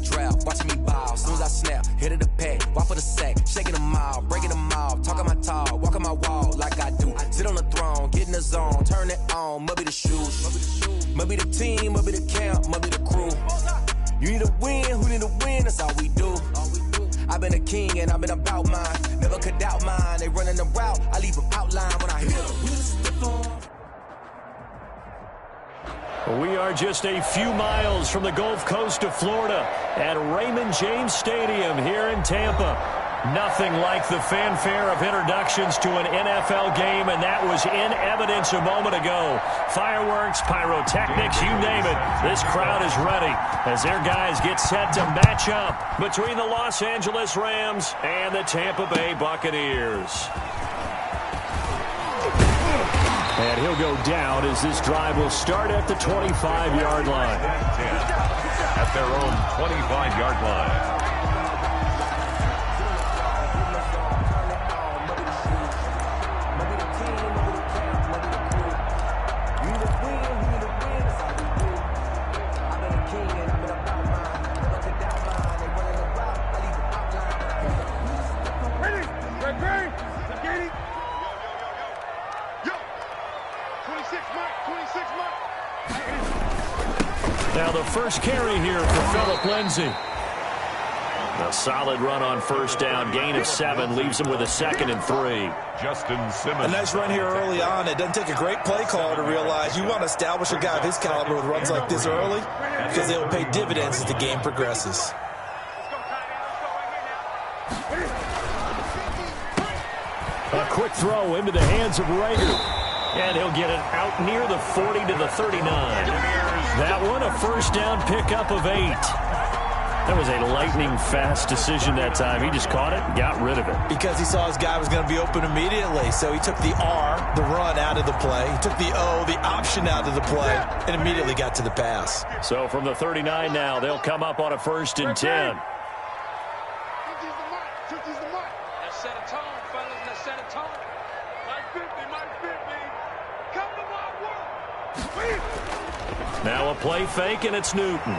draft, watching me ball. Soon as I snap, hit of the pack, walk for the sack, shaking them all, breaking them all, talking my talk, walking my wall like I do. Sit on the throne, get in the zone, turn it on, must be the shoes, must be the team, must be the camp, must be the crew. You need to win, who need to win, that's all we do. I've been a king and I've been about mine, never could doubt mine. They running the route, I leave them outline when I hit them. We are just a few miles from the Gulf Coast of Florida at Raymond James Stadium here in Tampa. Nothing like the fanfare of introductions to an NFL game, and that was in evidence a moment ago. Fireworks, pyrotechnics, you name it. This crowd is ready as their guys get set to match up between the Los Angeles Rams and the Tampa Bay Buccaneers. And he'll go down as this drive will start at the 25-yard line. At their own 25-yard line. Now the first carry here for Phillip Lindsay. A solid run on first down. Gain of 7 leaves him with a 2nd and 3. Justin Simmons. A nice run here early on. It doesn't take a great play caller to realize you want to establish a guy of his caliber with runs like this early because they will pay dividends as the game progresses. A quick throw into the hands of Rager. And he'll get it out near the 40 to the 39. That one a first down pickup of 8. That was a lightning-fast decision that time. He just caught it and got rid of it. Because he saw his guy was going to be open immediately. So he took the R, the run, out of the play. He took the O, the option, out of the play, and immediately got to the pass. So from the 39 now, they'll come up on a 1st and 10. Now a play fake, and it's Newton.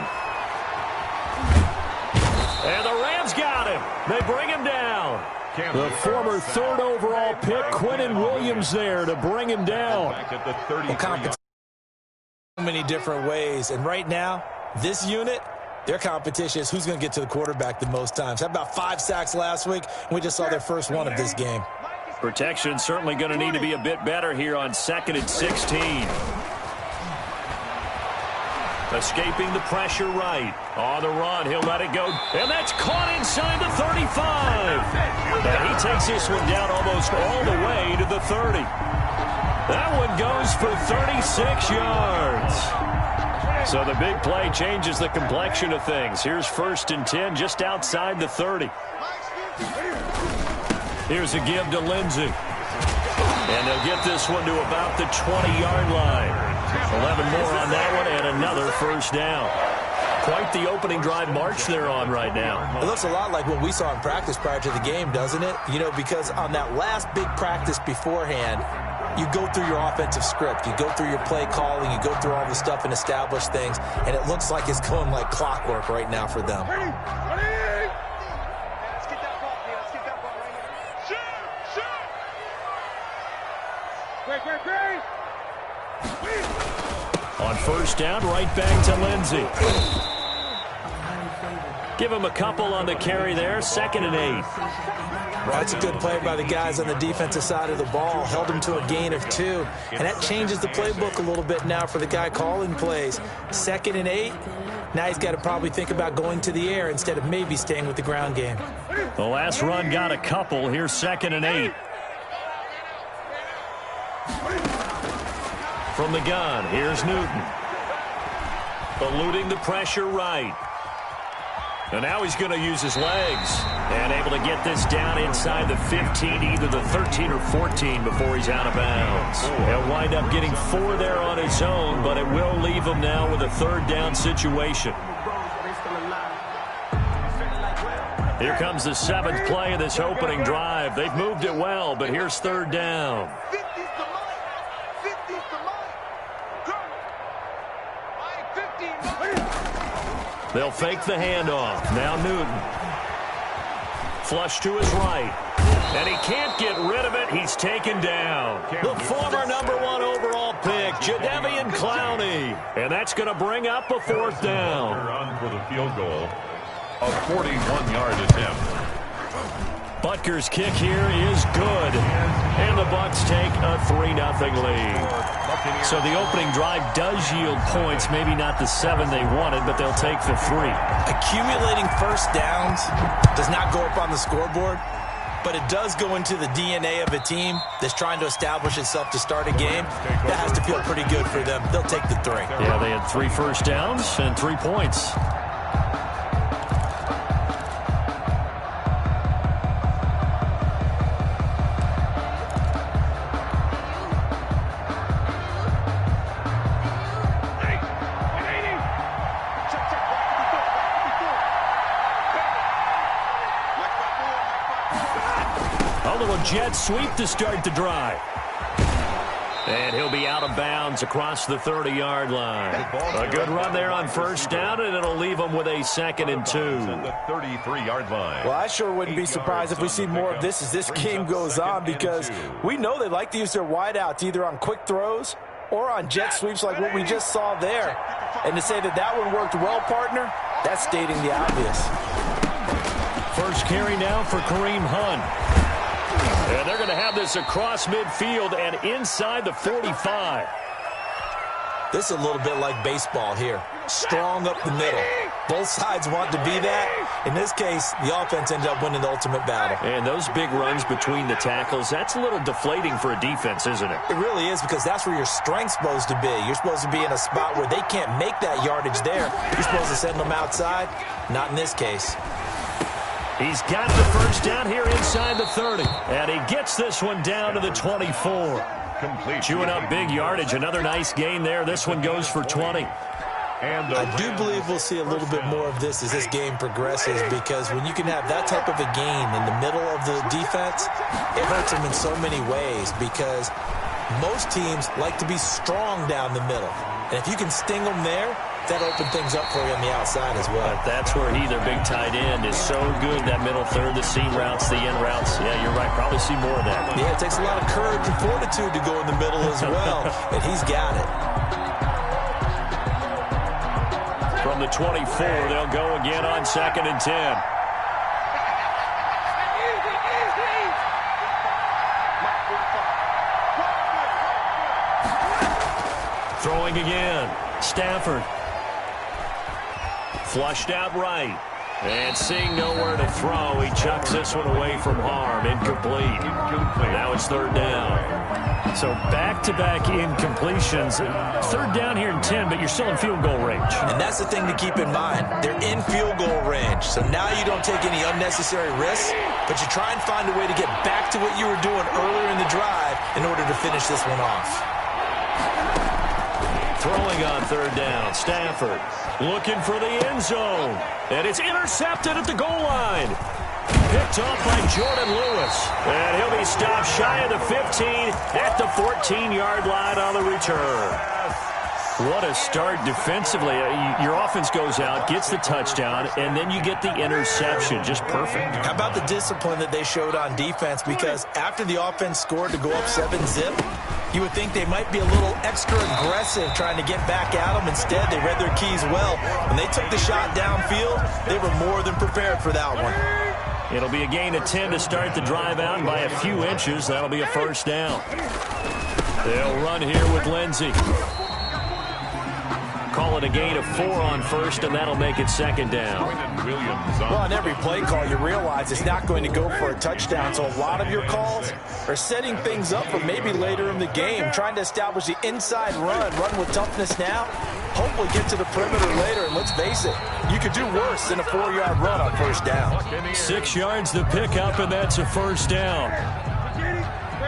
And the Rams got him. They bring him down. The former 3rd overall pick, Quinnen Williams, there to bring him down. Well, competition so many different ways. And right now, this unit, their competition is who's going to get to the quarterback the most times. How about 5 sacks last week? We just saw their first one of this game. Protection certainly going to need to be a bit better here on 2nd and 16. Escaping the pressure right. On the run, he'll let it go. And that's caught inside the 35. And he takes this one down almost all the way to the 30. That one goes for 36 yards. So the big play changes the complexion of things. Here's 1st and 10 just outside the 30. Here's a give to Lindsay. And they'll get this one to about the 20-yard line. 11 more on that one and another first down. Quite the opening drive march they're on right now. It looks a lot like what we saw in practice prior to the game, doesn't it? You know, because on that last big practice beforehand, you go through your offensive script. You go through your play calling. You go through all the stuff and establish things. And it looks like it's going like clockwork right now for them. Ready? Let's get that ball, man. Let's get that ball right here. Shoot! Great. On first down, right back to Lindsay. Give him a couple on the carry there. 2nd and 8. That's a good play by the guys on the defensive side of the ball. Held him to a gain of 2. And that changes the playbook a little bit now for the guy calling plays. 2nd and 8. Now he's got to probably think about going to the air instead of maybe staying with the ground game. The last run got a couple. Here's 2nd and 8. From the gun, here's Newton. Eluding the pressure right. And now he's going to use his legs. And able to get this down inside the 15, either the 13 or 14 before he's out of bounds. He'll wind up getting 4 there on his own, but it will leave him now with a 3rd down situation. Here comes the 7th play of this opening drive. They've moved it well, but here's 3rd down. They'll fake the handoff. Now Newton. Flush to his right. And he can't get rid of it. He's taken down. The former #1 overall pick, Jadeveon Clowney. And that's going to bring up a 4th down. Run for the field goal. A 41-yard attempt. Butker's kick here is good. And the Bucks take a 3-0 lead. So the opening drive does yield points. Maybe not the 7 they wanted, but they'll take the 3. Accumulating first downs does not go up on the scoreboard, but it does go into the DNA of a team that's trying to establish itself to start a game. That has to feel pretty good for them. They'll take the 3. Yeah, they had 3 first downs and 3 points. Jet sweep to start the drive. And he'll be out of bounds across the 30-yard line. A good run there on first down, and it'll leave them with a 2nd and 2. At the 33-yard line. Well, I sure wouldn't be surprised if we see more of this as this game goes on, because we know they like to use their wideouts either on quick throws or on jet sweeps like what we just saw there. And to say that that one worked well, partner, that's stating the obvious. First carry now for Kareem Hunt. And they're going to have this across midfield and inside the 45. This is a little bit like baseball here. Strong up the middle. Both sides want to be that. In this case, the offense ended up winning the ultimate battle. And those big runs between the tackles, that's a little deflating for a defense, isn't it? It really is, because that's where your strength's supposed to be. You're supposed to be in a spot where they can't make that yardage there. You're supposed to send them outside. Not in this case. He's got the first down here inside the 30. And he gets this one down to the 24. Complete. Chewing up big yardage. Another nice gain there. This one goes for 20. And I do believe we'll see a little bit more of this as this game progresses, because when you can have that type of a gain in the middle of the defense, it hurts them in so many ways, because most teams like to be strong down the middle. And if you can sting them there, that opens things up for you on the outside as well. But that's where their big tight end, is so good. That middle third, the seam routes, the in routes. Yeah, you're right. Probably see more of that. Yeah, it takes a lot of courage and fortitude to go in the middle as well. And he's got it. From the 24, they'll go again on 2nd and 10. Throwing again. Stafford. Flushed out right. And seeing nowhere to throw, he chucks this one away from harm. Incomplete. Now it's 3rd down. So back-to-back incompletions. 3rd down here in 10, but you're still in field goal range. And that's the thing to keep in mind. They're in field goal range. So now you don't take any unnecessary risks, but you try and find a way to get back to what you were doing earlier in the drive in order to finish this one off. Throwing on 3rd down, Stafford looking for the end zone. And it's intercepted at the goal line. Picked off by Jordan Lewis. And he'll be stopped shy of the 15 at the 14-yard line on the return. What a start defensively. Your offense goes out, gets the touchdown, and then you get the interception. Just perfect. How about the discipline that they showed on defense? Because after the offense scored to go up 7-zip, you would think they might be a little extra aggressive trying to get back at them. Instead, they read their keys well. When they took the shot downfield, they were more than prepared for that one. It'll be a gain of 10 to start the drive out by a few inches. That'll be a 1st down. They'll run here with Lindsey. Call it a gain of 4 on 1st, and that'll make it 2nd down. Well, on every play call, you realize it's not going to go for a touchdown, so a lot of your calls are setting things up for maybe later in the game, trying to establish the inside run with toughness now, hopefully get to the perimeter later, and let's face it, you could do worse than a 4-yard run on 1st down. 6 yards to pick up, and that's a 1st down.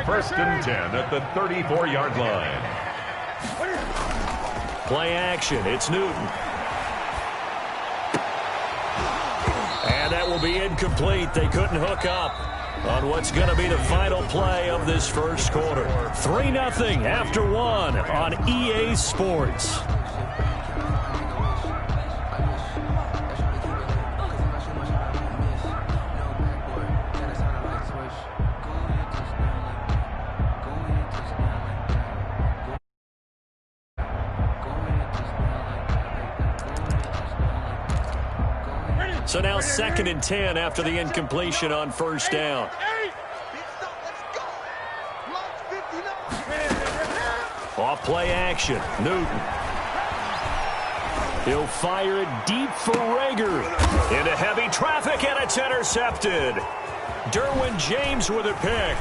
1st and 10 at the 34-yard line. Play action. It's Newton. And that will be incomplete. They couldn't hook up on what's going to be the final play of this 1st quarter. 3-0 after 1 on EA Sports. So now 2nd and 10 after the incompletion on first down. Off play action. Newton. He'll fire it deep for Rager. Into heavy traffic, and it's intercepted. Derwin James with a pick.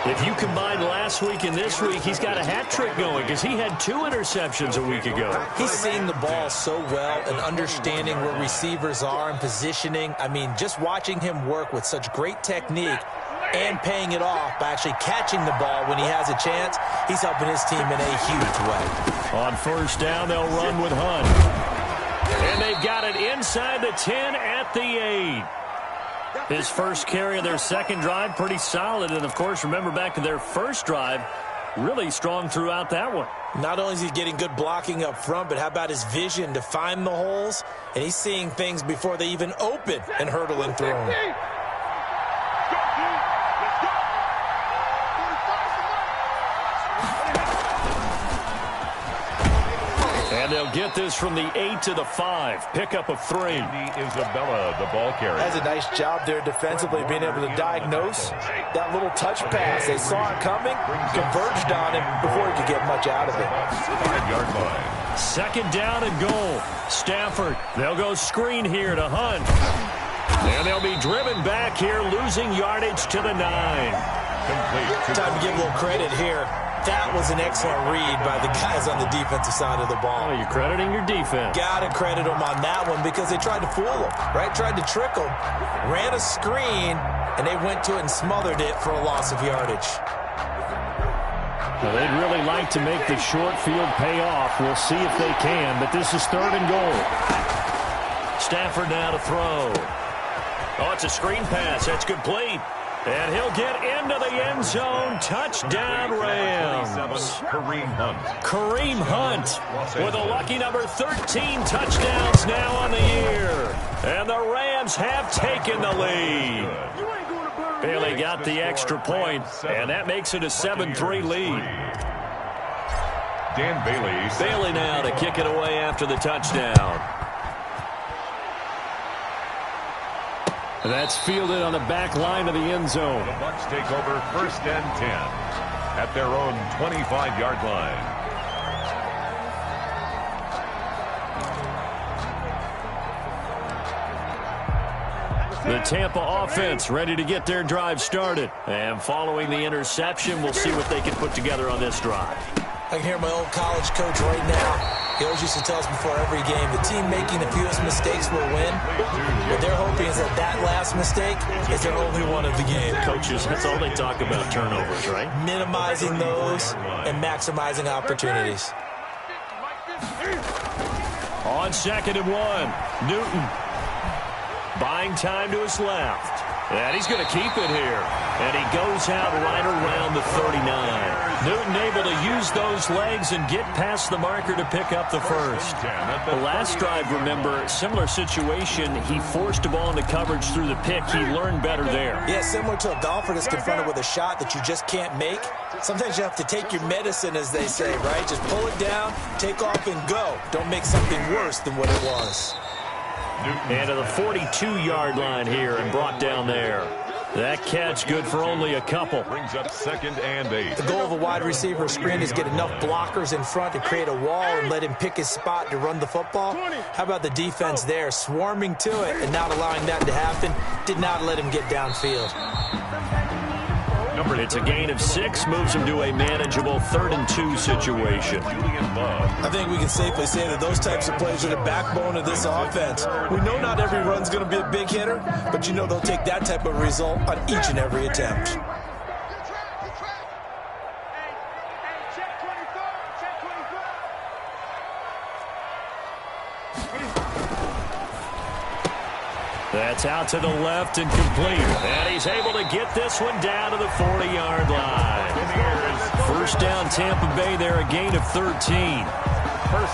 If you combine last week and this week, he's got a hat trick going because he had 2 interceptions a week ago. He's seeing the ball so well and understanding where receivers are and positioning. I mean, just watching him work with such great technique and paying it off by actually catching the ball when he has a chance, he's helping his team in a huge way. On first down, they'll run with Hunt. And they've got it inside the 10 at the 8. His first carry of their second drive, pretty solid. And, of course, remember back to their first drive, really strong throughout that one. Not only is he getting good blocking up front, but how about his vision to find the holes? And he's seeing things before they even open and hurdling through them. And they'll get this from the 8 to the 5. Pickup of 3. Andy Isabella, the ball carrier. That's a nice job there defensively, being able to diagnose that little touch pass. They saw it coming, converged on him before he could get much out of it. 5-yard line. 2nd down and goal. Stafford, they'll go screen here to Hunt. And they'll be driven back here, losing yardage to the 9. Complete. Time to give a little credit here. That was an excellent read by the guys on the defensive side of the ball. Oh, you're crediting your defense. Got to credit them on that one because they tried to fool them, right? Tried to trick them, ran a screen, and they went to it and smothered it for a loss of yardage. Well, they'd really like to make the short field pay off. We'll see if they can, but this is 3rd and goal. Stafford now to throw. Oh, it's a screen pass. That's complete. And he'll get into the end zone. Touchdown, Rams. Kareem Hunt. Kareem Hunt with a lucky number 13 touchdowns now on the year. And the Rams have taken the lead. Bailey got the extra point, and that makes it a 7-3 lead. Dan Bailey. Bailey now to kick it away after the touchdown. That's fielded on the back line of the end zone. The Bucs take over 1st and 10 at their own 25-yard line. The Tampa offense ready to get their drive started. And following the interception, we'll see what they can put together on this drive. I can hear my old college coach right now. He always used to tell us before every game, the team making the fewest mistakes will win. What they're hoping is that last mistake is their only one of the game. Coaches, that's all they talk about, turnovers, right? Minimizing those and maximizing opportunities. On 2nd and 1, Newton buying time to his left. And he's going to keep it here. And he goes out right around the 39. Newton able to use those legs and get past the marker to pick up the first. The last drive, remember, similar situation. He forced a ball into coverage through the pick. He learned better there. Yeah, similar to a golfer that's confronted with a shot that you just can't make. Sometimes you have to take your medicine, as they say, right? Just pull it down, take off, and go. Don't make something worse than what it was. And to the 42-yard line here and brought down there. That catch good for only a couple. Brings up 2nd and 8. The goal of a wide receiver screen is get enough blockers in front to create a wall and let him pick his spot to run the football. How about the defense there, swarming to it and not allowing that to happen? Did not let him get downfield. It's a gain of 6, moves him to a manageable 3rd and 2 situation. I think we can safely say that those types of plays are the backbone of this offense. We know not every run's going to be a big hitter, but you know they'll take that type of result on each and every attempt. That's out to the left and complete. And he's able to get this one down to the 40-yard line. First down, Tampa Bay there, a gain of 13.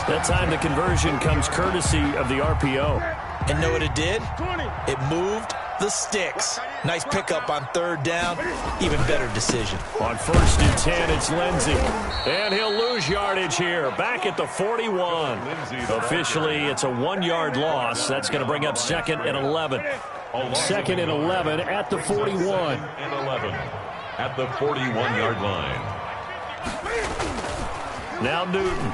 That time the conversion comes courtesy of the RPO. And know what it did? It moved the sticks. Nice pickup on third down. Even better decision. On 1st and 10, it's Lindsey. And he'll lose yardage here. Back at the 41. Officially, it's a 1-yard loss. That's going to bring up 2nd and 11. 2nd and 11 at the 41. 2nd and 11 at the 41-yard line. Now Newton.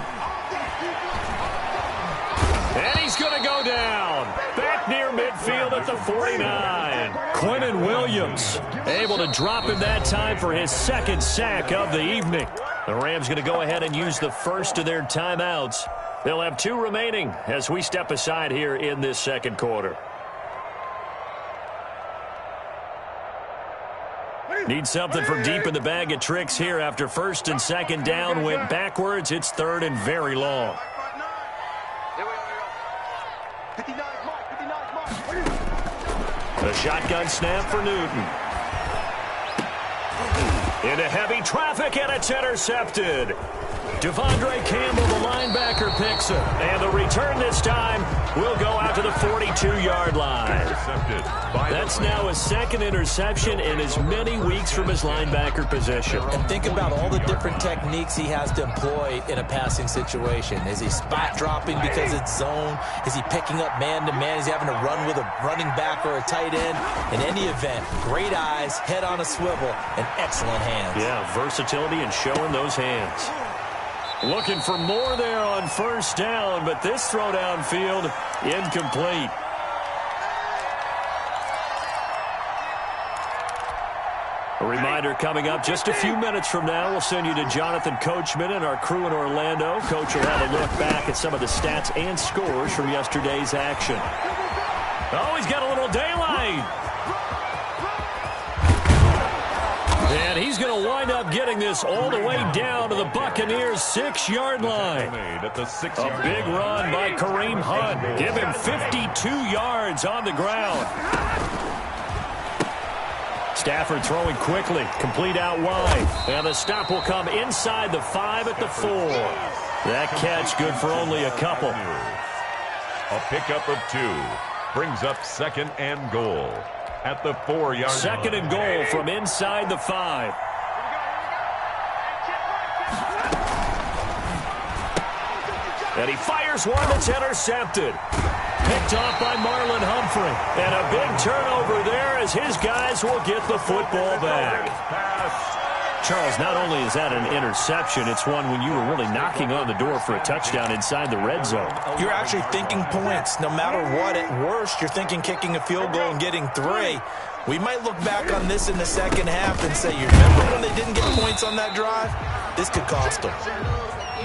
And he's going to go down. Back near midfield at the 49. Quinnen Williams able to drop him that time for his 2nd sack of the evening. The Rams going to go ahead and use the first of their timeouts. They'll have 2 remaining as we step aside here in this 2nd quarter. Need something from deep in the bag of tricks here after 1st and 2nd down went backwards. It's 3rd and very long. The shotgun snap for Newton. Into heavy traffic, and it's intercepted. Devondre Campbell, the linebacker, picks it. And the return this time will go out to the 42-yard line. That's now his 2nd interception in as many weeks from his linebacker position. And think about all the different techniques he has to employ in a passing situation. Is he spot dropping because it's zone? Is he picking up man-to-man? Is he having to run with a running back or a tight end? In any event, great eyes, head on a swivel, and excellent hands. Yeah, versatility and showing those hands. Looking for more there on 1st down, but this throw downfield incomplete. A reminder coming up just a few minutes from now. We'll send you to Jonathan Coachman and our crew in Orlando. Coach will have a look back at some of the stats and scores from yesterday's action. Oh, he's got a little daylight. And he's going to wind up getting this all the way down to the Buccaneers' 6-yard line. A big run by Kareem Hunt. Give him 52 yards on the ground. Stafford throwing quickly, complete out wide. And the stop will come inside the 5 at the 4. That catch good for only a couple. A pickup of 2 brings up 2nd and goal at the 4-yard line. 2nd and goal from inside the 5. And he fires one that's intercepted. Picked off by Marlon Humphrey. And a big turnover there as his guys will get the football back. Charles, not only is that an interception, it's one when you were really knocking on the door for a touchdown inside the red zone. You're actually thinking points. No matter what, at worst, you're thinking kicking a field goal and getting 3. We might look back on this in the 2nd half and say, you remember when they didn't get points on that drive? This could cost them.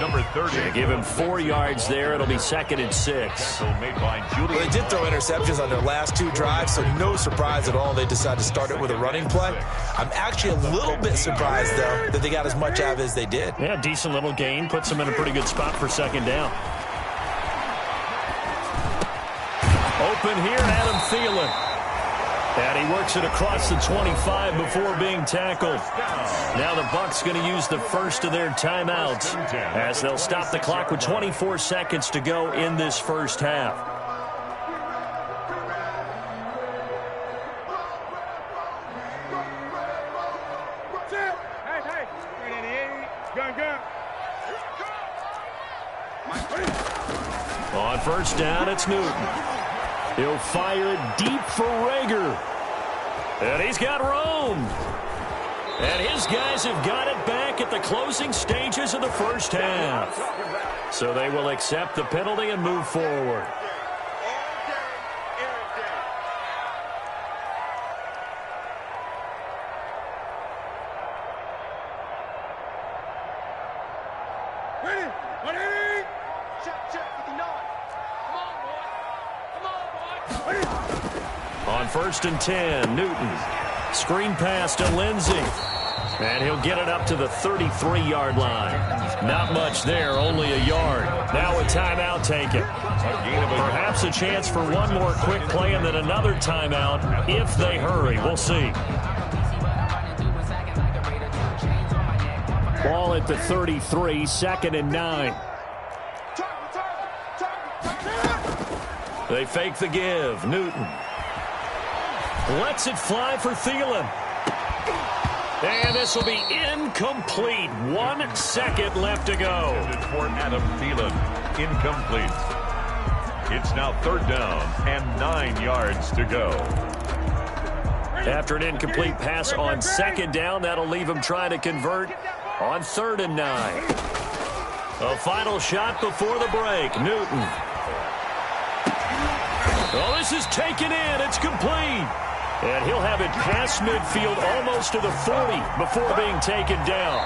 Number 30. They give him 4 yards there. It'll be 2nd and 6. Well, they did throw interceptions on their last 2 drives, so no surprise at all they decided to start it with a running play. I'm actually a little bit surprised, though, that they got as much out of it as they did. Yeah, decent little gain. Puts them in a pretty good spot for 2nd down. Open here, Adam Thielen. And he works it across the 25 before being tackled. Now the Bucs going to use the first of their timeouts as they'll stop the clock with 24 seconds to go in this first half. On 1st down, it's Newton. He'll fire it deep for Rager. And he's got room. And his guys have got it back at the closing stages of the first half. So they will accept the penalty and move forward. On 1st and 10, Newton. Screen pass to Lindsey. And he'll get it up to the 33-yard line. Not much there, only a yard. Now a timeout taken. Perhaps a chance for one more quick play and then another timeout if they hurry. We'll see. Ball at the 33, 2nd and 9. They fake the give. Newton. Lets it fly for Thielen. And this will be incomplete. 1 second left to go. For Adam Thielen, incomplete. It's now 3rd down and 9 yards to go. After an incomplete pass on 2nd down, that'll leave him trying to convert on 3rd and 9. A final shot before the break. Newton. Oh, this is taken in. It's complete. And he'll have it past midfield almost to the 40 before being taken down.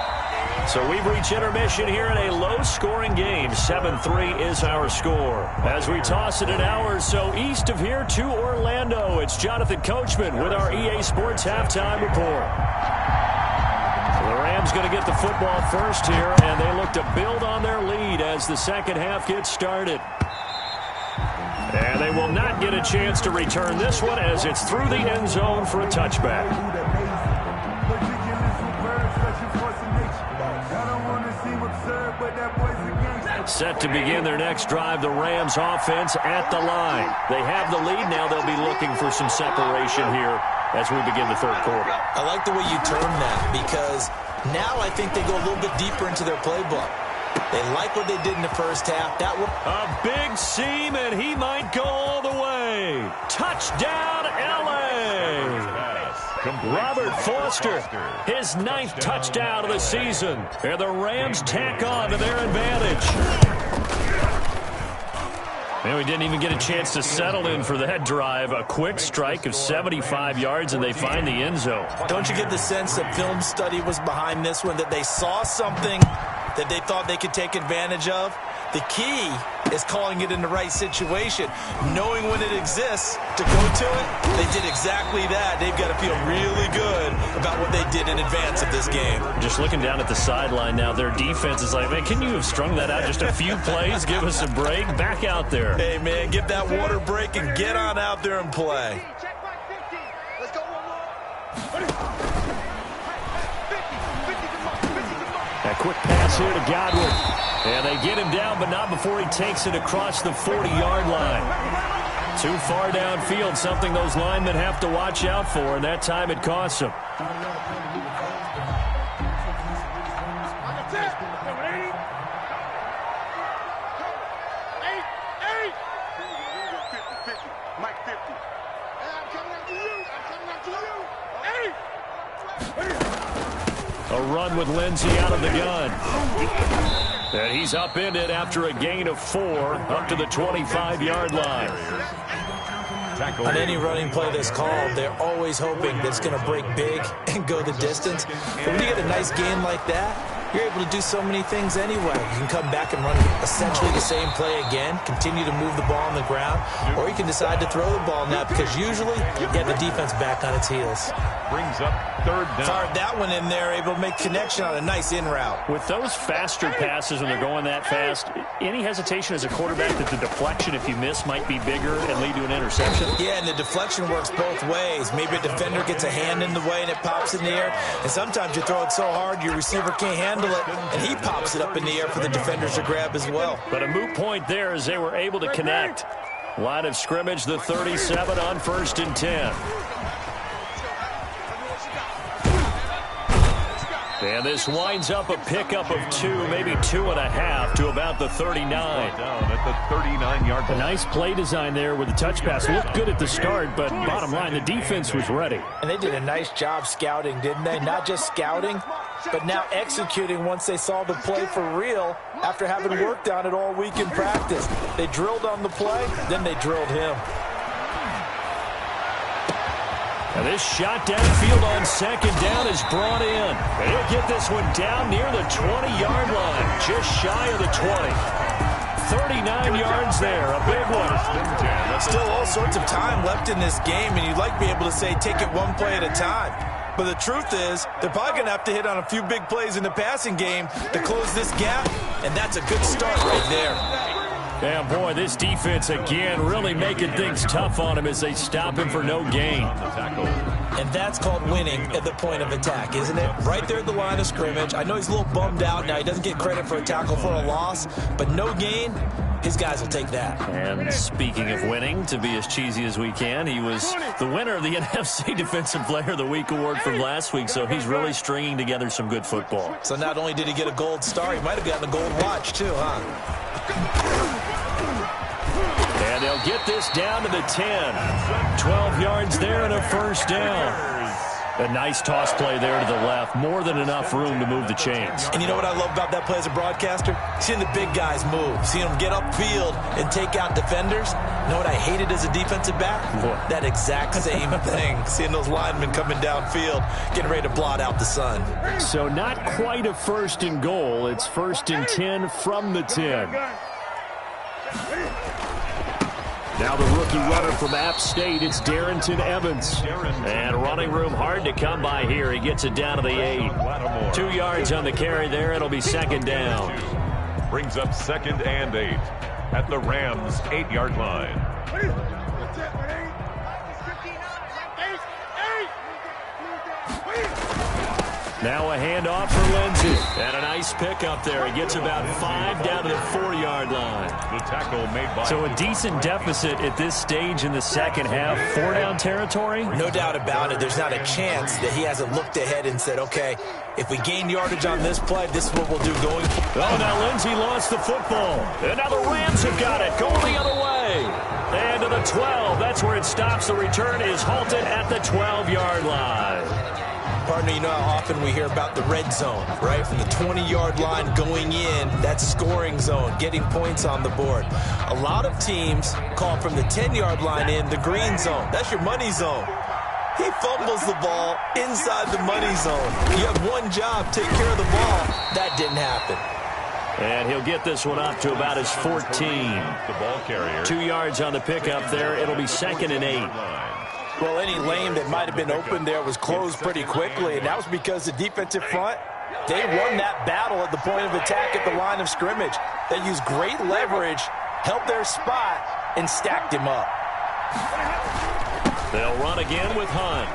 So we've reached intermission here in a low-scoring game. 7-3 is our score. As we toss it an hour or so east of here to Orlando, it's Jonathan Coachman with our EA Sports Halftime Report. The Rams going to get the football first here, and they look to build on their lead as the second half gets started. And they will not get a chance to return this one as it's through the end zone for a touchback. Set to begin their next drive, the Rams offense at the line. They have the lead. Now they'll be looking for some separation here as we begin the 3rd quarter. I like the way you term that because now I think they go a little bit deeper into their playbook. They like what they did in the first half. A big seam, and he might go all the way. Touchdown, L.A. Robert Foster, his 9th touchdown of the season. And the Rams tack on to their advantage. And we didn't even get a chance to settle in for that drive. A quick strike of 75 yards, and they find the end zone. Don't you get the sense that film study was behind this one, that they saw something that they thought they could take advantage of? The key is calling it in the right situation, knowing when it exists to go to it. They did exactly that. They've got to feel really good about what they did in advance of this game. Just looking down at the sideline now, their defense is like, man, can you have strung that out just a few plays? Give us a break. Back out there. Hey, man, give that water break and get on out there and play. Check my 50. Let's go one more. 50. A quick pass here to Godwin. And they get him down, but not before he takes it across the 40-yard line. Too far downfield, something those linemen have to watch out for, and that time it costs them. Mike 50. I'm coming after you. A run with Lindsey out of the gun. And he's upended after a gain of 4 up to the 25-yard line. On any running play that's called, they're always hoping that it's going to break big and go the distance. But when you get a nice gain like that, you're able to do so many things anyway. You can come back and run essentially the same play again, continue to move the ball on the ground, or you can decide to throw the ball now because usually you have the defense back on its heels. Brings up 3rd down. Fired that one in there, able to make connection on a nice in route. With those faster passes when they're going that fast, any hesitation as a quarterback that the deflection, if you miss, might be bigger and lead to an interception? Yeah, and the deflection works both ways. Maybe a defender gets a hand in the way and it pops in the air, and sometimes you throw it so hard your receiver can't handle it, and he pops it up in the air for the defenders to grab as well. But a moot point there as they were able to connect. Line of scrimmage, the 37 on 1st and 10. And this winds up a pickup of 2, maybe 2.5 to about the 39. Down at the 39-yard line. A nice play design there with the touch pass. Looked good at the start, but bottom line, the defense was ready. And they did a nice job scouting, didn't they? Not just scouting, but now executing once they saw the play for real after having worked on it all week in practice. They drilled on the play, then they drilled him. Now this shot downfield on 2nd down is brought in. And he'll get this one down near the 20-yard line, just shy of the 20. 39 yards there, a big one. Still all sorts of time left in this game, and you'd like to be able to say take it one play at a time. But the truth is, they're probably going to have to hit on a few big plays in the passing game to close this gap, and that's a good start right there. Yeah, boy, this defense again really making things tough on him as they stop him for no gain. On the tackle, And that's called winning at the point of attack, isn't it? Right there at the line of scrimmage. I know he's a little bummed out now. He doesn't get credit for a tackle for a loss, but no gain, his guys will take that. And speaking of winning, to be as cheesy as we can, he was the winner of the NFC Defensive Player of the Week award from last week, so he's really stringing together some good football. So not only did he get a gold star, he might have gotten a gold watch too, huh? And they'll get this down to the 10. 12 yards there and a first down. A nice toss play there to the left. More than enough room to move the chains. And you know what I love about that play as a broadcaster? Seeing the big guys move. Seeing them get upfield and take out defenders. You know what I hated as a defensive back? What? That exact same thing. Seeing those linemen coming downfield, getting ready to blot out the sun. So not quite a first and goal. It's first and 10 from the 10. Now the rookie runner from App State, it's Darrington Evans. And running room hard to come by here. He gets it down to the 8. 2 yards on the carry there. It'll be second down. Brings up second and 8 at the Rams' 8-yard line. Now a handoff for Lindsey. And a nice pickup there. He gets about 5 down to the 4-yard line. The tackle made by... So a decent deficit at this stage in the second half. 4-down territory? No doubt about it. There's not a chance that he hasn't looked ahead and said, okay, if we gain yardage on this play, this is what we'll do going. Oh, now Lindsey lost the football. And now the Rams have got it. Going the other way. And to the 12. That's where it stops. The return is halted at the 12-yard line. Partner, you know how often we hear about the red zone, right? From the 20-yard line going in, that's scoring zone, getting points on the board. A lot of teams call from the 10-yard line in the green zone. That's your money zone. He fumbles the ball inside the money zone. You have one job, take care of the ball. That didn't happen. And he'll get this one up to about his 14. The ball carrier. 2 yards on the pickup there. It'll be second and 8. Well, any lane that might have been open there was closed pretty quickly, and that was because the defensive front, they won that battle at the point of attack at the line of scrimmage. They used great leverage, held their spot, and stacked him up. They'll run again with Hunt.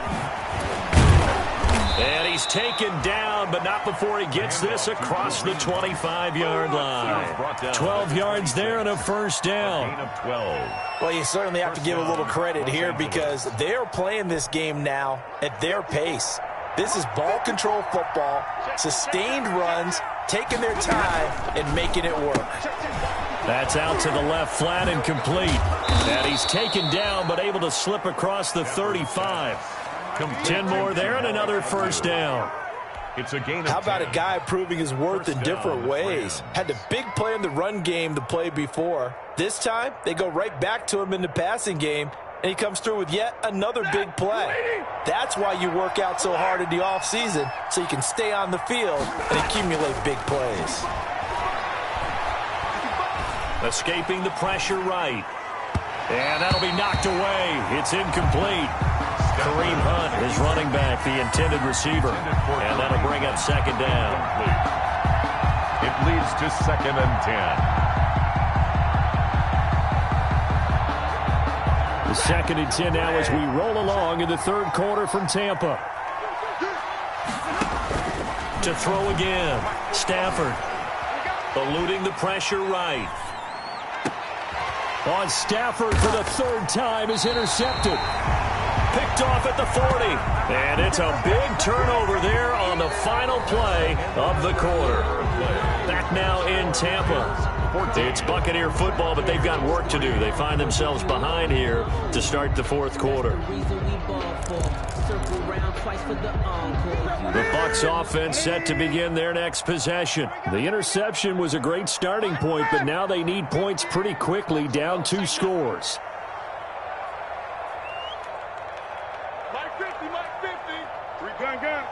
And he's taken down, but not before he gets this across the 25-yard line. 12 yards there and a first down. Well, you certainly have to give a little credit here because they're playing this game now at their pace. This is ball control football, sustained runs, taking their time, and making it work. That's out to the left, flat and complete. And he's taken down, but able to slip across the 35. 10 more there and another first down. It's a gain of How about 10. a guy proving his worth in different ways? Had a big play in the run game the play before. This time, they go right back to him in the passing game, and he comes through with yet another big play. That's why you work out so hard in the offseason, so you can stay on the field and accumulate big plays. Escaping the pressure right. And that'll be knocked away. It's incomplete. Kareem Hunt is running back, the intended receiver. And that'll bring up second down. It leads to second and 10. The second and 10 now as we roll along in the third quarter from Tampa. To throw again. Stafford eluding the pressure right. On Stafford for the third time is intercepted. Picked off at the 40. And it's a big turnover there on the final play of the quarter. Back now in Tampa. It's Buccaneer football, but they've got work to do. They find themselves behind here to start the fourth quarter. The Bucs offense set to begin their next possession. The interception was a great starting point, but now they need points pretty quickly, down 2 scores. Mike 50, Mike 50. Gun.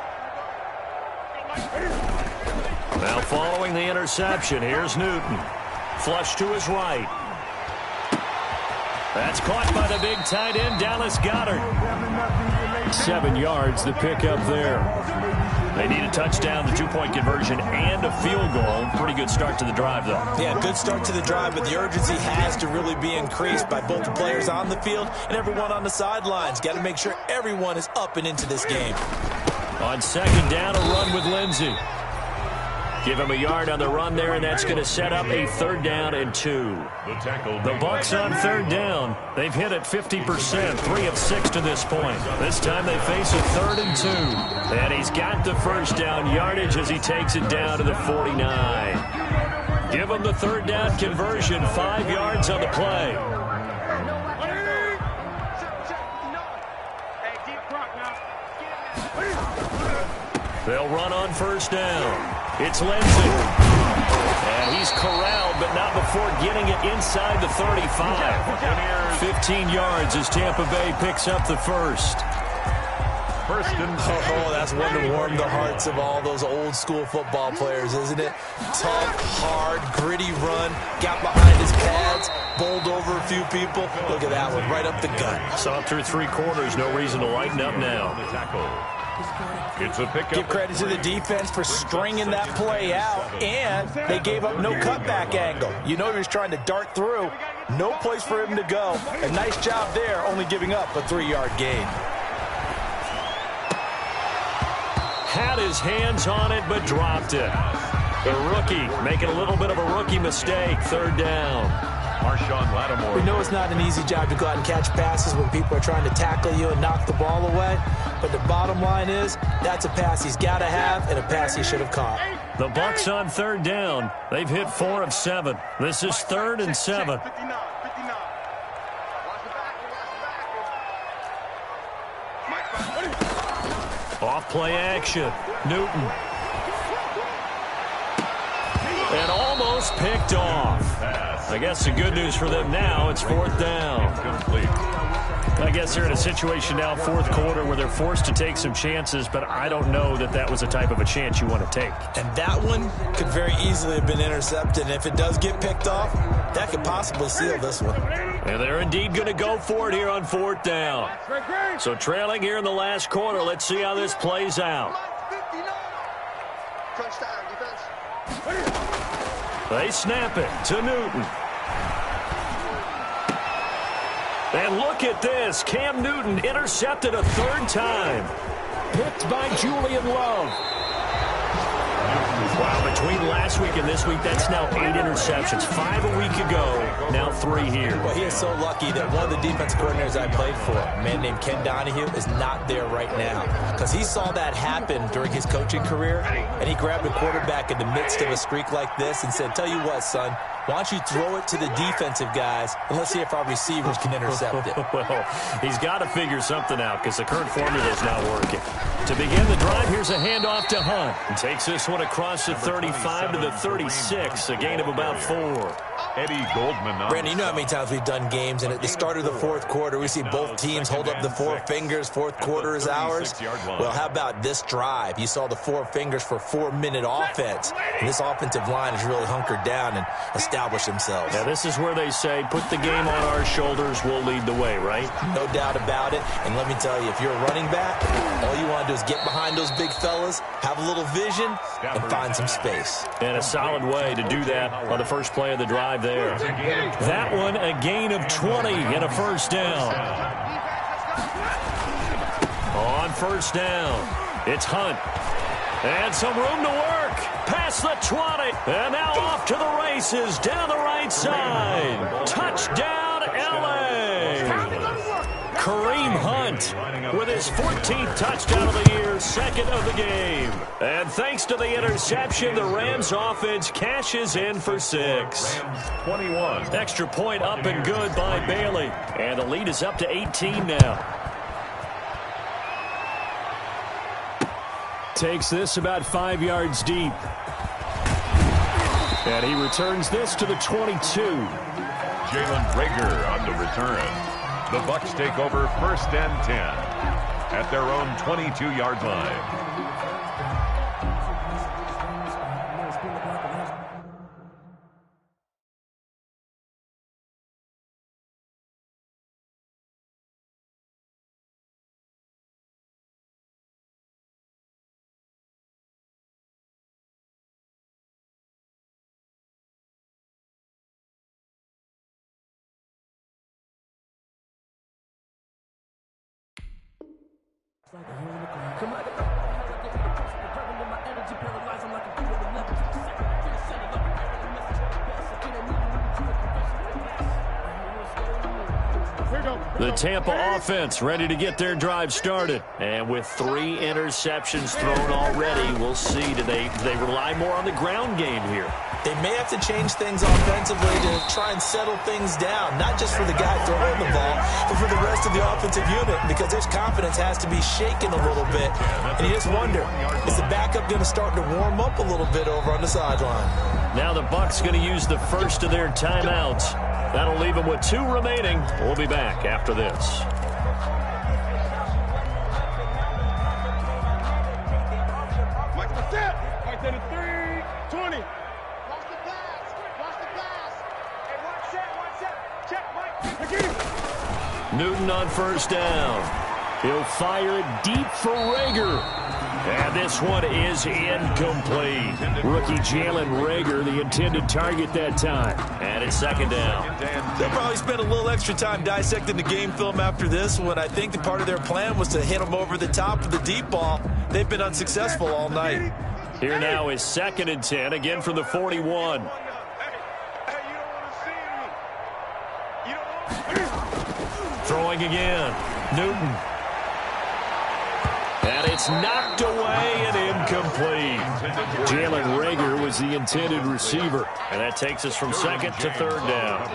Now following the interception, here's Newton. Flush to his right. That's caught by the big tight end, Dallas Goedert. 7 yards, the pickup there. They need a touchdown, the two-point conversion, and a field goal. Pretty good start to the drive, though. Yeah, good start to the drive, but the urgency has to really be increased by both the players on the field and everyone on the sidelines. Got to make sure everyone is up and into this game. On second down, a run with Lindsey. Give him a yard on the run there, and that's going to set up a 3rd down and 2. The Bucs on 3rd down. They've hit it 50%, 3 of 6 to this point. This time they face a 3rd and 2. And he's got the first down yardage as he takes it down to the 49. Give him the 3rd down conversion, 5 yards on the play. They'll run on 1st down. It's Lindsey. And he's corralled, but not before getting it inside the 35. 15 yards as Tampa Bay picks up the first. Oh, that's one to warm the hearts of all those old school football players, isn't it? Tough, hard, gritty run. Got behind his pads, bowled over a few people. Look at that one, right up the gut. Saw it through 3 quarters. No reason to lighten up now. It's a pickup. Give credit to the defense for stringing that play out, and they gave up no cutback angle. You know he was trying to dart through. No place for him to go. A nice job there, only giving up a 3-yard gain. Had his hands on it, but dropped it. The rookie making a little bit of a rookie mistake. 3rd down. Marshawn Lattimore. We know it's not an easy job to go out and catch passes when people are trying to tackle you and knock the ball away. But the bottom line is, that's a pass he's got to have and a pass he should have caught. The Bucs on 3rd down. They've hit 4 of 7. This is 3rd and 7. Off play action. Newton. And almost picked off. I guess the good news for them now, it's 4th down. I guess they're in a situation now, 4th quarter, where they're forced to take some chances, but I don't know that that was the type of a chance you want to take. And that one could very easily have been intercepted. And if it does get picked off, that could possibly seal this one. And they're indeed going to go for it here on 4th down. So trailing here in the last quarter, let's see how this plays out. They snap it to Newton. And look at this. Cam Newton intercepted a 3rd time. Picked by Julian Love. Wow, between last week and this week, that's now 8 interceptions. 5 a week ago, now 3 here. Well, he is so lucky that one of the defense coordinators I played for, a man named Ken Donahue, is not there right now. Because he saw that happen during his coaching career, and he grabbed a quarterback in the midst of a streak like this and said, tell you what, son, why don't you throw it to the defensive guys, and let's see if our receivers can intercept it. Well, he's got to figure something out because the current formula is not working. To begin the drive, here's a handoff to Hunt. He takes this one across the 35 to the 36, a gain of about 4. Eddie Goldman. Brandon, you know how many times we've done games, and at the start of the 4th quarter, we see both teams hold up the 4 fingers. 4th quarter is ours. Well, how about this drive? You saw the 4 fingers for 4-minute offense. And this offensive line has really hunkered down and established themselves. Now, this is where they say, put the game on our shoulders, we'll lead the way, right? No doubt about it. And let me tell you, if you're a running back, all you want to do is get behind those big fellas, have a little vision, and find some space. And a solid way to do that on the first play of the drive there. That one, a gain of 20 and a 1st down. On 1st down, it's Hunt. And some room to work. Past the 20. And now off to the races down the right side. Touchdown, L.A. Kareem Hunt with his 14th touchdown of the year, 2nd of the game. And thanks to the interception, the Rams offense cashes in for 6. 21. Extra point up and good by Bailey. And the lead is up to 18 now. Takes this about 5 yards deep. And he returns this to the 22. Jalen Reagor on the return. The Bucs take over 1st and 10 at their own 22-yard line. The Tampa offense ready to get their drive started. And with 3 interceptions thrown already, we'll see. Do they rely more on the ground game here? They may have to change things offensively to try and settle things down, not just for the guy throwing the ball, but for the rest of the offensive unit, because their confidence has to be shaken a little bit. And you just wonder, is the backup going to start to warm up a little bit over on the sideline? Now the Bucs going to use the first of their timeouts. That'll leave them with 2 remaining. We'll be back after this. Mike, what's that? Mike, that is 320. Watch the pass. Watch the pass. Hey, one set. Check, Mike. Again. Newton on first down. He'll fire it deep for Reagor. And this one is incomplete. Rookie Jalen Reagor, the intended target that time. And it's second down. They'll probably spend a little extra time dissecting the game film after this one. I think the part of their plan was to hit them over the top with the deep ball. They've been unsuccessful all night. Here now is 2nd and 10, again from the 41. Hey, you don't want to see me. Throwing again. Newton. And it's knocked away and incomplete. Jalen Reagor was the intended receiver. And that takes us from 2nd to 3rd down.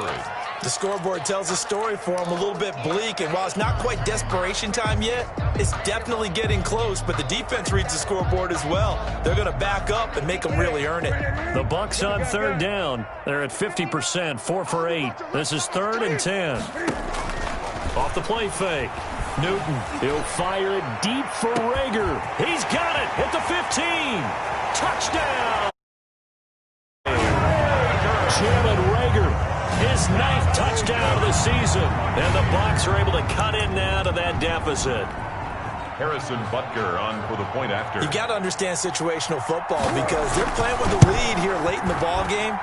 The scoreboard tells a story for them, a little bit bleak. And while it's not quite desperation time yet, it's definitely getting close. But the defense reads the scoreboard as well. They're going to back up and make them really earn it. The Bucs on 3rd down. They're at 50%, 4 for 8. This is 3rd and 10. Off the play fake. Newton, he'll fire it deep for Reagor. He's got it at the 15. Touchdown. Jalen Reagor, his 9th touchdown of the season. And the Bucs are able to cut in now to that deficit. Harrison Butker on for the point after. You got to understand situational football because they're playing with the lead here late in the ball game.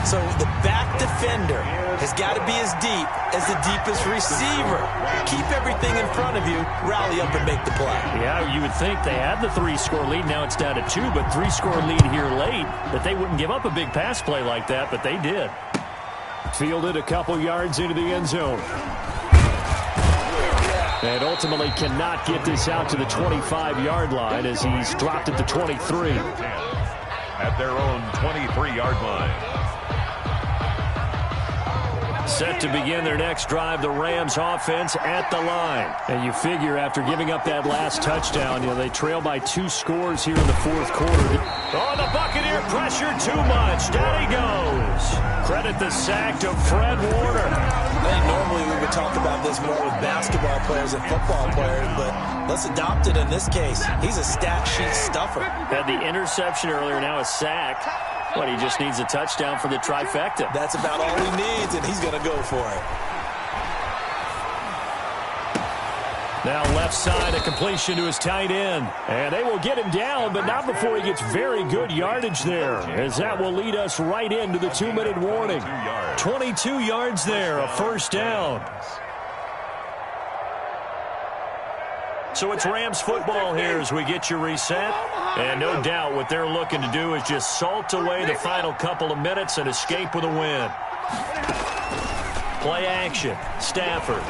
So the back defender has got to be as deep as the deepest receiver. Keep everything in front of you, rally up and make the play. Yeah, you would think they had the 3-score lead. Now it's down to 2, but 3-score lead here late. That they wouldn't give up a big pass play like that, but they did. Fielded a couple yards into the end zone. And ultimately cannot get this out to the 25-yard line as he's dropped at the 23. At their own 23-yard line. Set to begin their next drive, the Rams offense at the line. And you figure after giving up that last touchdown, they trail by 2 scores here in the 4th quarter. Oh, the Buccaneer pressure too much. Down he goes. Credit the sack to Fred Warner. I think normally we would talk about this more with basketball players and football players, but let's adopt it in this case. He's a stat sheet stuffer. Had the interception earlier, now a sack. But he just needs a touchdown for the trifecta. That's about all he needs, and he's going to go for it. Now left side, a completion to his tight end. And they will get him down, but not before he gets very good yardage there, as that will lead us right into the 2-minute warning. 22 yards there, a 1st down. So it's Rams football here as we get you reset. And no doubt what they're looking to do is just salt away the final couple of minutes and escape with a win. Play action. Stafford.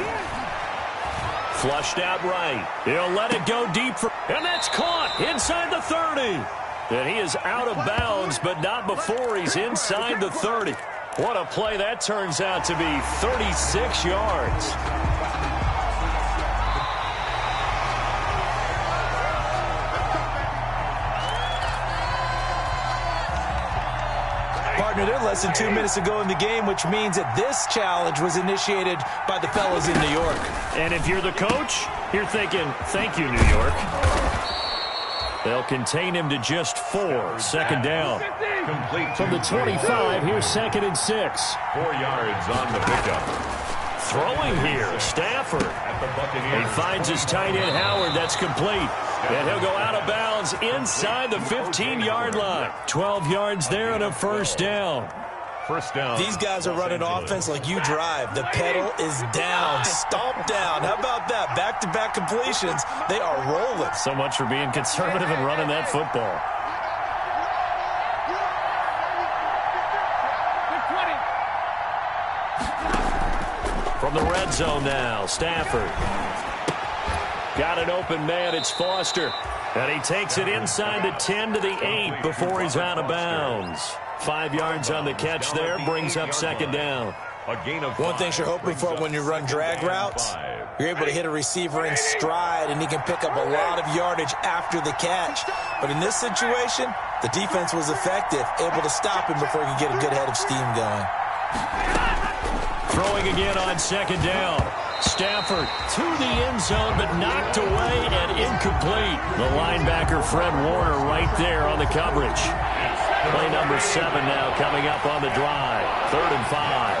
Flushed out right. He'll let it go deep for... And that's caught inside the 30. And he is out of bounds, but not before he's inside the 30. What a play that turns out to be. 36 yards. Partner, they're less than 2 minutes ago in the game, which means that this challenge was initiated by the fellas in New York. And if you're the coach, you're thinking, thank you, New York. They'll contain him to just 4. 2nd down. Complete From the 25, here's 2nd and 6. 4 yards on the pickup. Throwing here, Stafford. He finds his tight end, Howard. That's complete. And he'll go out of bounds inside the 15-yard line. 12 yards there and a 1st down. first down. These guys are running offense like you drive. The pedal is down, stomp down. How about that? Back-to-back completions. They are rolling. So much for being conservative and running that football. From the red zone now, Stafford. Got an open man, it's Foster. And he takes it inside the 10 to the 8 before he's out of bounds. 5 yards on the catch there, brings up second down. A gain of 5. One thing you're hoping for when you run drag routes, you're able to hit a receiver in stride, and he can pick up a lot of yardage after the catch. But in this situation, the defense was effective, able to stop him before he could get a good head of steam going. Throwing again on second down. Stafford to the end zone, but knocked away and incomplete. The linebacker, Fred Warner, right there on the coverage. Play number 7 now coming up on the drive. 3rd and 5.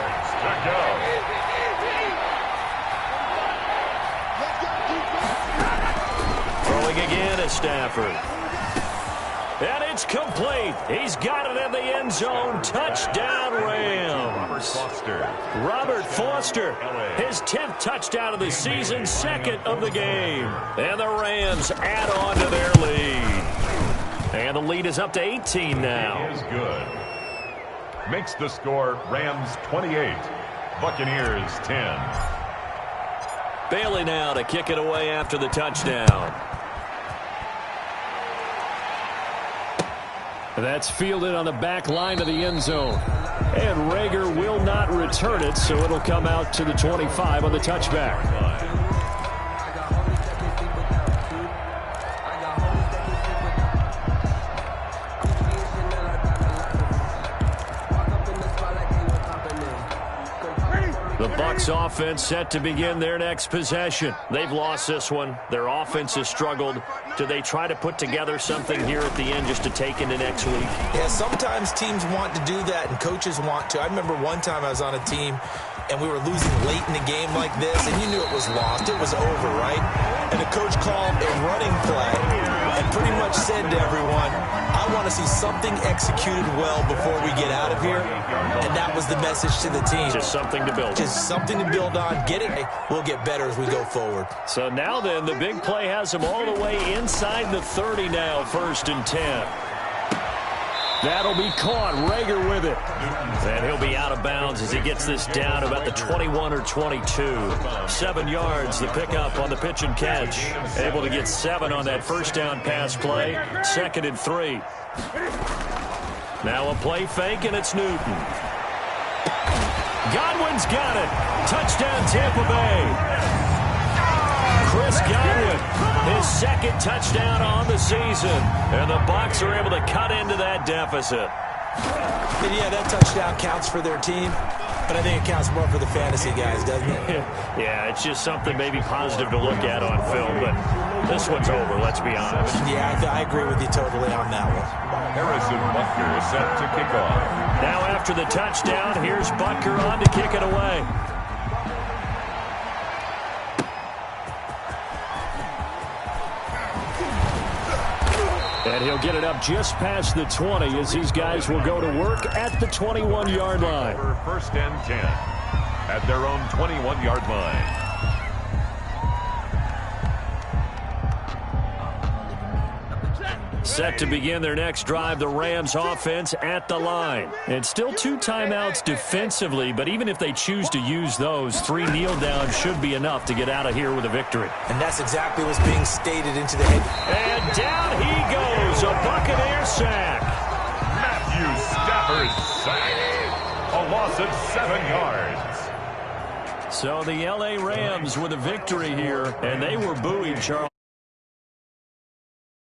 Throwing again at Stafford. And it's complete. He's got it in the end zone. Touchdown, Rams. Robert Foster, his 10th touchdown of the season, 2nd of the game. And the Rams add on to their lead. And the lead is up to 18 now. He is good. Makes the score Rams 28, Buccaneers 10. Bailey now to kick it away after the touchdown. That's fielded on the back line of the end zone. And Reagor will not return it, so it'll come out to the 25 on the touchback. The Bucs offense set to begin their next possession. They've lost this one. Their offense has struggled. Do they try to put together something here at the end just to take into next week? Yeah, sometimes teams want to do that and coaches want to. I remember one time I was on a team and we were losing late in the game like this, and you knew it was lost. It was over, right? And the coach called a running play and pretty much said to everyone, I want to see something executed well before we get out of here. And that was the message to the team. Just something to build on. Just something to build on. Get it. We'll get better as we go forward. So now then, the big play has him all the way inside the 30 now, 1st and 10. That'll be caught. Reagor with it. And he'll be out of bounds as he gets this down about the 21 or 22. 7 yards, the pickup on the pitch and catch. Able to get 7 on that first down pass play. 2nd and 3. Now a play fake, and it's Newton. Godwin's got it. Touchdown, Tampa Bay. Chris Godwin, his 2nd touchdown on the season. And the Bucs are able to cut into that deficit. And yeah, that touchdown counts for their team, but I think it counts more for the fantasy guys, doesn't it? Yeah, it's just something maybe positive to look at on film, but this one's over, let's be honest. Yeah, I agree with you totally on that one. Harrison Butker is set to kick off. Now after the touchdown, here's Butker on to kick it away. And he'll get it up just past the 20 as these guys will go to work at the 21-yard line. 1st and 10 at their own 21-yard line. Set to begin their next drive, the Rams offense at the line. And still 2 timeouts defensively, but even if they choose to use those, 3 kneel downs should be enough to get out of here with a victory. And that's exactly what's being stated into the head. And down he goes, a Buccaneer sack. Matthew Stafford sack. A loss of 7 yards. So the L.A. Rams with a victory here, and they were buoyed, Charles.